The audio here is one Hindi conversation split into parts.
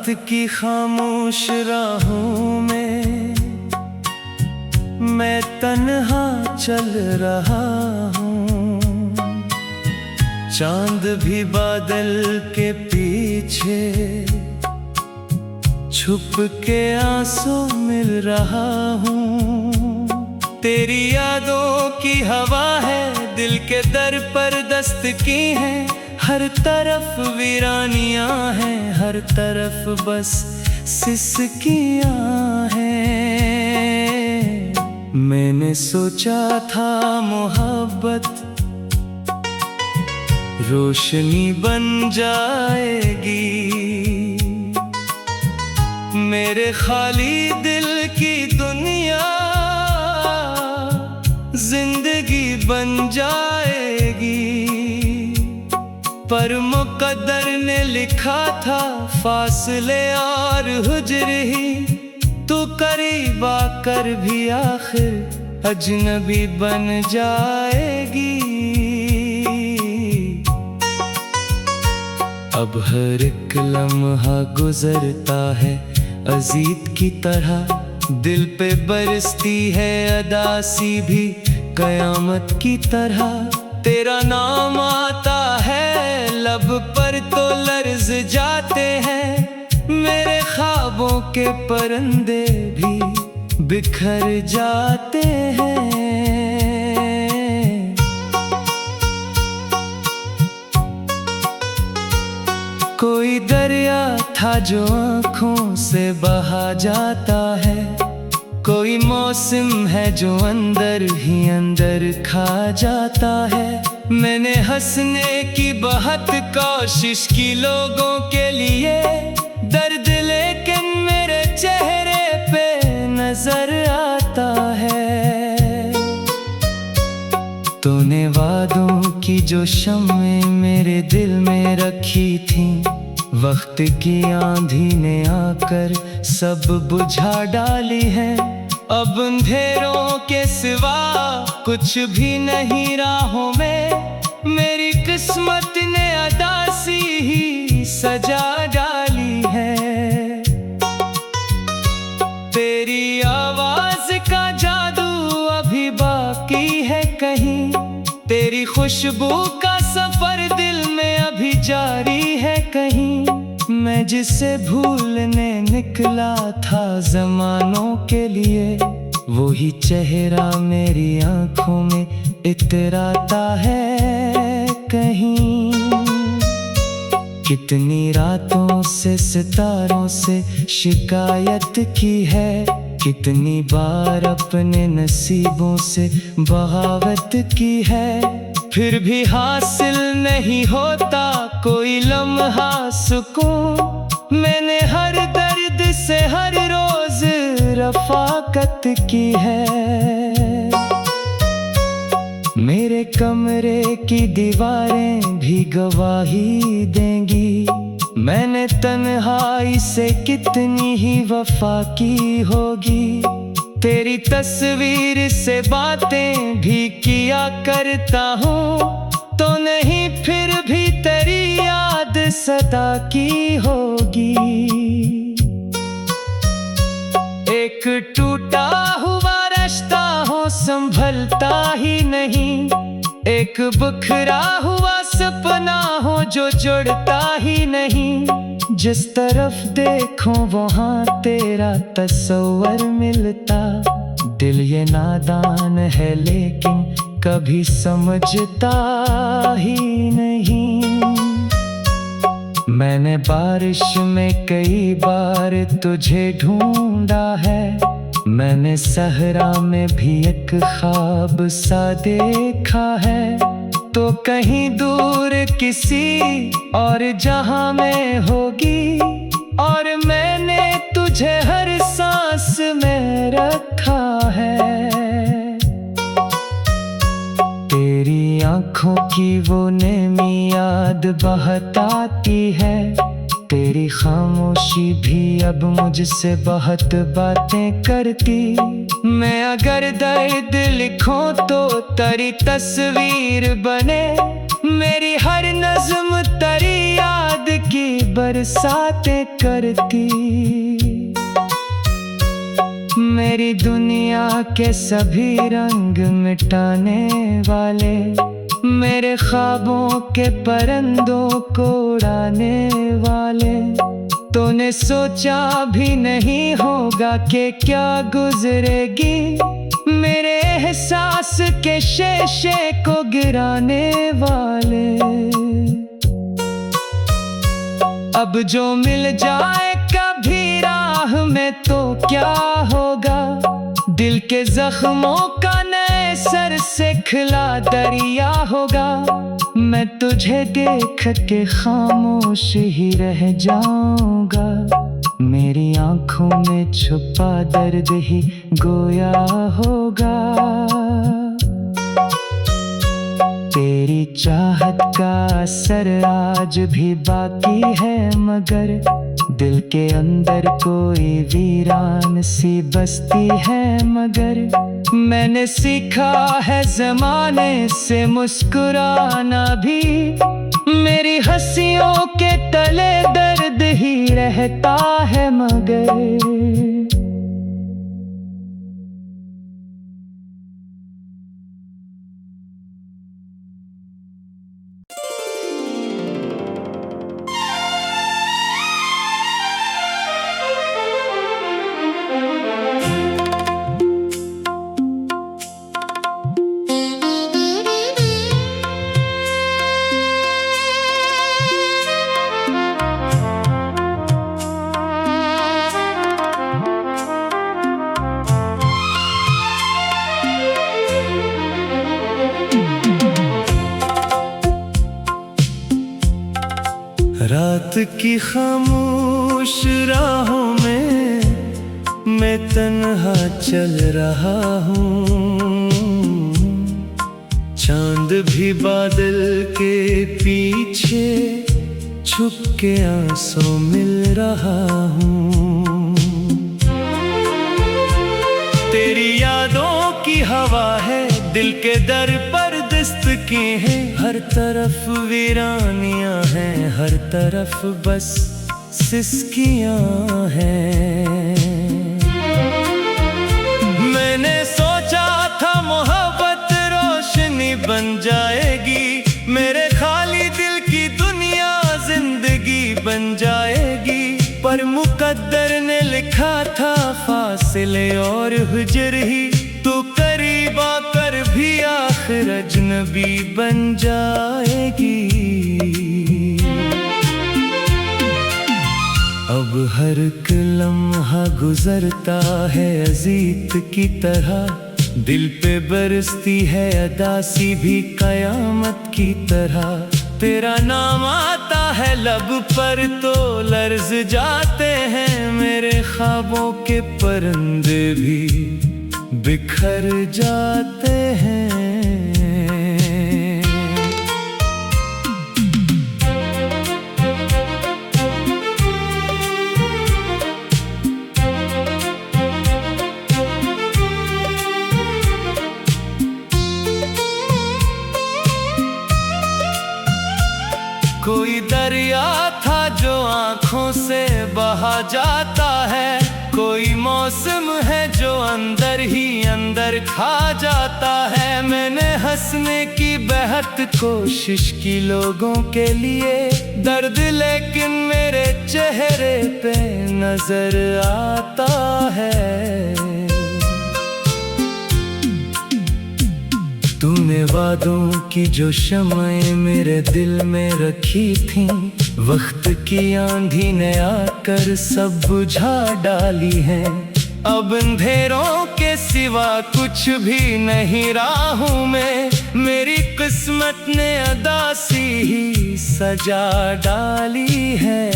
रात की खामोश राहों में मैं तन्हा चल रहा हूँ। चांद भी बादल के पीछे छुप के आंसू मिल रहा हूँ। तेरी यादों की हवा है दिल के दर पर दस्त की है। हर तरफ वीरानियां हैं, हर तरफ बस सिसकियां हैं। मैंने सोचा था मोहब्बत रोशनी बन जाएगी, मेरे खाली दिल की दुनिया जिंदगी बन जाएगी। पर मुक़द्दर ने लिखा था फासले और हुज्र ही, तू करीब आकर भी आखिर अजनबी बन जाएगी। अब हर एक लम्हा गुजरता है अजीत की तरह, दिल पे बरसती है अदासी भी कयामत की तरह। तेरा नाम आता है लब पर तो लर्ज जाते हैं, मेरे ख्वाबों के परिंदे भी बिखर जाते हैं। कोई दरिया था जो आँखों से बहा जाता है, कोई मौसम है जो अंदर ही अंदर खा जाता है। मैंने हंसने की बहुत कोशिश की लोगों के लिए, दर्द लेकिन मेरे चेहरे पे नजर आता है। तूने वादों की जो शम्में मेरे दिल में रखी थी, वक्त की आंधी ने आकर सब बुझा डाली है। अब अंधेरों के सिवा कुछ भी नहीं राहों में, मेरी किस्मत ने अदासी ही सजा डाली है। तेरी आवाज का जादू अभी बाकी है कहीं, तेरी खुशबू का सफर दिल में अभी जारी है कहीं। मैं जिसे भूलने निकला था ज़मानों के लिए, वही चेहरा मेरी आँखों में इतराता है कहीं। कितनी रातों से सितारों से शिकायत की है, कितनी बार अपने नसीबों से बगावत की है। फिर भी हासिल नहीं होता कोई लम्हा सुकून, मैंने हर दर्द से हर रोज रफाकत की है। मेरे कमरे की दीवारें भी गवाही देंगी, मैंने तन्हाई से कितनी ही वफा की होगी। तेरी तस्वीर से बातें भी किया करता हूँ, तो नहीं फिर भी तेरी याद सदा की होगी। एक टूटा हुआ रिश्ता हो संभलता ही नहीं, एक बिखरा हुआ सपना हो जो जुड़ता ही नहीं। जिस तरफ देखो वहाँ तेरा तस्वर मिलता, दिल ये नादान है लेकिन कभी समझता ही नहीं। मैंने बारिश में कई बार तुझे ढूंढा है, मैंने सहरा में भी एक ख्वाब सा देखा है। तो कहीं दूर किसी और जहां में होगी, और मैंने तुझे हर सांस में रखा है। तेरी आँखों की वो नेमी याद बहुत आती है, तेरी खामोशी भी अब मुझसे बहुत बातें करती। मैं अगर दर्द लिखूं तो तेरी तस्वीर बने, मेरी हर नज़्म तेरी याद की बरसातें करती। मेरी दुनिया के सभी रंग मिटाने वाले, मेरे ख्वाबों के परिंदों को उड़ाने वाले। तूने सोचा भी नहीं होगा कि क्या गुजरेगी मेरे एहसास के शीशे को गिराने वाले। अब जो मिल जाए कभी राह में तो क्या होगा, दिल के जख्मों का नए सर से खिला दरिया होगा। मैं तुझे देख के खामोश ही रह जाऊंगा, मेरी आंखों में छुपा दर्द ही गोया होगा। तेरी चाहत का असर आज भी बाकी है, मगर दिल के अंदर कोई वीरान सी बस्ती है। मगर मैंने सीखा है ज़माने से मुस्कुराना भी, मेरी हंसियों के तले दर्द ही रहता है। मगर रात की खामोश राहों में मैं तन्हा चल रहा हूँ। चांद भी बादल के पीछे छुप के आंसू मिल रहा हूँ। तेरी यादों की हवा है दिल के दर पर दस्तके हैं। हर तरफ वीरानियां हैं, हर तरफ बस सिसकियां हैं। मैंने सोचा था मोहब्बत रोशनी बन जाएगी, मेरे खाली दिल की दुनिया जिंदगी बन जाएगी। पर मुकद्दर ने लिखा था फासले और हुजर ही, तू करीब आकर भी आखिर अजनबी बन जाएगी। अब हर एक लम्हा गुजरता है अजीत की तरह, दिल पे बरसती है अदासी भी कयामत की तरह। तेरा नाम आता है लब पर तो लर्ज जाते हैं मेरे ख्वाबों के परिंदे भी बिखर जाते हैं। कोई दरिया था जो आँखों से बहा जाता है, कोई मौसम है जो अंदर ही अंदर खा जाता है। मैंने हंसने की बेहद कोशिश की लोगों के लिए, दर्द लेकिन मेरे चेहरे पे नजर आता है। तूने वादों की जो शम्में मेरे दिल में रखी थी, वक्त की आंधी ने आकर सब बुझा डाली है। अब अंधेरों के सिवा कुछ भी नहीं राहों में, मेरी किस्मत ने अदासी ही सजा डाली है।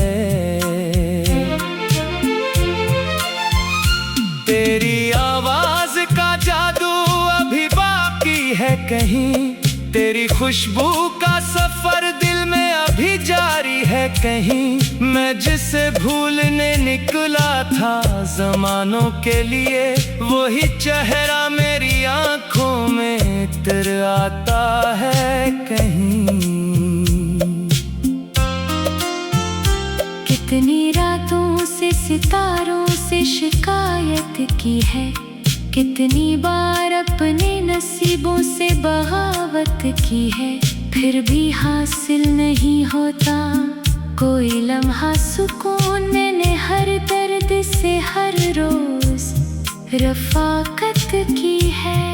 तेरी आवाज का जादू अभी बाकी है कहीं, तेरी खुशबू का सफर दिल में अभी जारी है कहीं। मैं जिसे भूलने निकला था ज़मानों के लिए, वही चेहरा मेरी आंखों में इतर आता है कहीं। कितनी रातों से सितारों से शिकायत की है, कितनी बार अपने नसीबों से बगावत की है, फिर भी हासिल नहीं होता कोई लम्हा सुकून। मैंने हर दर्द से हर रोज रफाकत की है।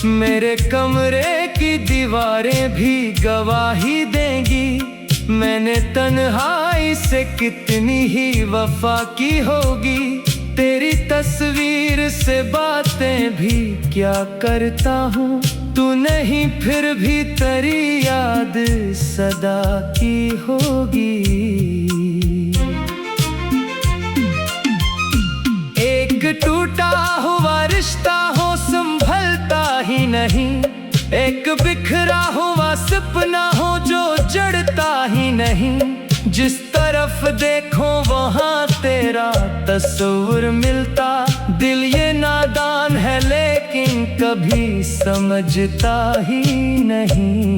मेरे कमरे की दीवारें भी गवाही देंगी, मैंने तन्हाई से कितनी ही वफा की होगी। तेरी तस्वीर से बातें भी क्या करता हूँ, तू नहीं फिर भी तेरी याद सदा की होगी। एक टूटा हुआ रिश्ता हो संभलता ही नहीं, एक बिखरा हुआ सपना हो जो जड़ता ही नहीं। जिस तरफ देखो वहाँ तेरा तस्वीर मिलता, दिल ये नादान है लेकिन कभी समझता ही नहीं।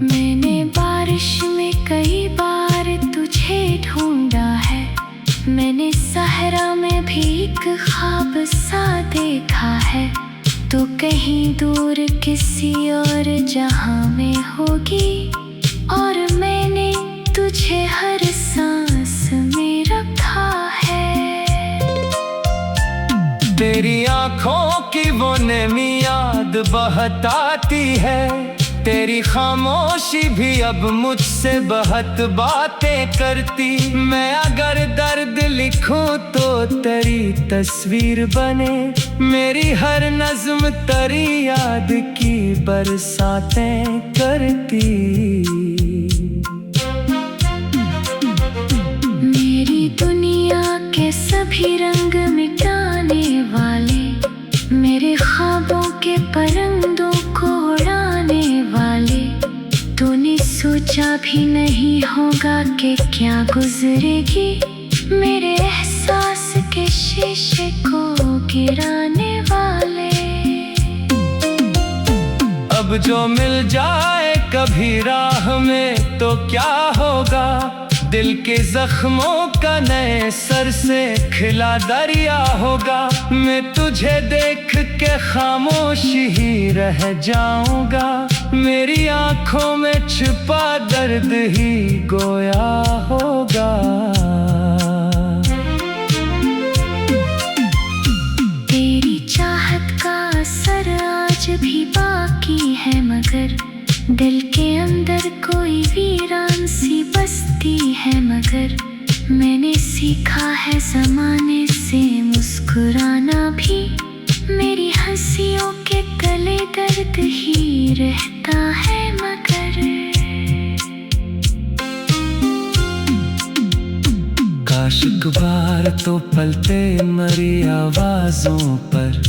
मैंने बारिश में कई बार तुझे ढूंढा है, मैंने सहरा में भी एक ख्वाब सा देखा है। तू कहीं दूर किसी और जहां में होगी, और मैंने तुझे हर सांस में रखा है। तेरी आँखों की वो नमी याद बहुत आती है, तेरी खामोशी भी अब मुझसे बहुत बातें करती। मैं अगर दर्द लिखूं तो तेरी तस्वीर बने, मेरी हर नज़्म तेरी याद की बरसातें करती। मेरी दुनिया के सभी रंग मिटाने वाले, मेरे ख्वाबों के परिंदों को उड़ाने वाले, तूने सोचा भी नहीं होगा कि क्या गुजरेगी मेरे एहसास के शीशे को गिराने वाले। अब जो मिल जाए कभी राह में तो क्या होगा, दिल के जख्मों का नए सर से खिला दरिया होगा। मैं तुझे देख के खामोश ही रह जाऊंगा, मेरी आंखों में छिपा दर्द ही गोया होगा। तेरी चाहत का असर आज भी बाकी है, मगर दिल के अंदर कोई वीरान सी बस्ती है। मगर मैंने सीखा है ज़माने से मुस्कुराना भी, मेरी हंसियों के गले दर्द ही रहता है। मगर काश एक बार तो पलते मरी आवाजों पर,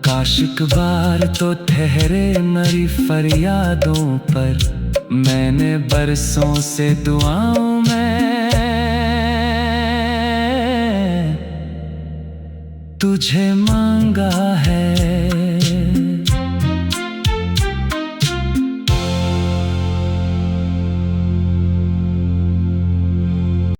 काश एक बार तो ठहरे मरी फरियादों पर। मैंने बरसों से दुआओं में तुझे मांगा है।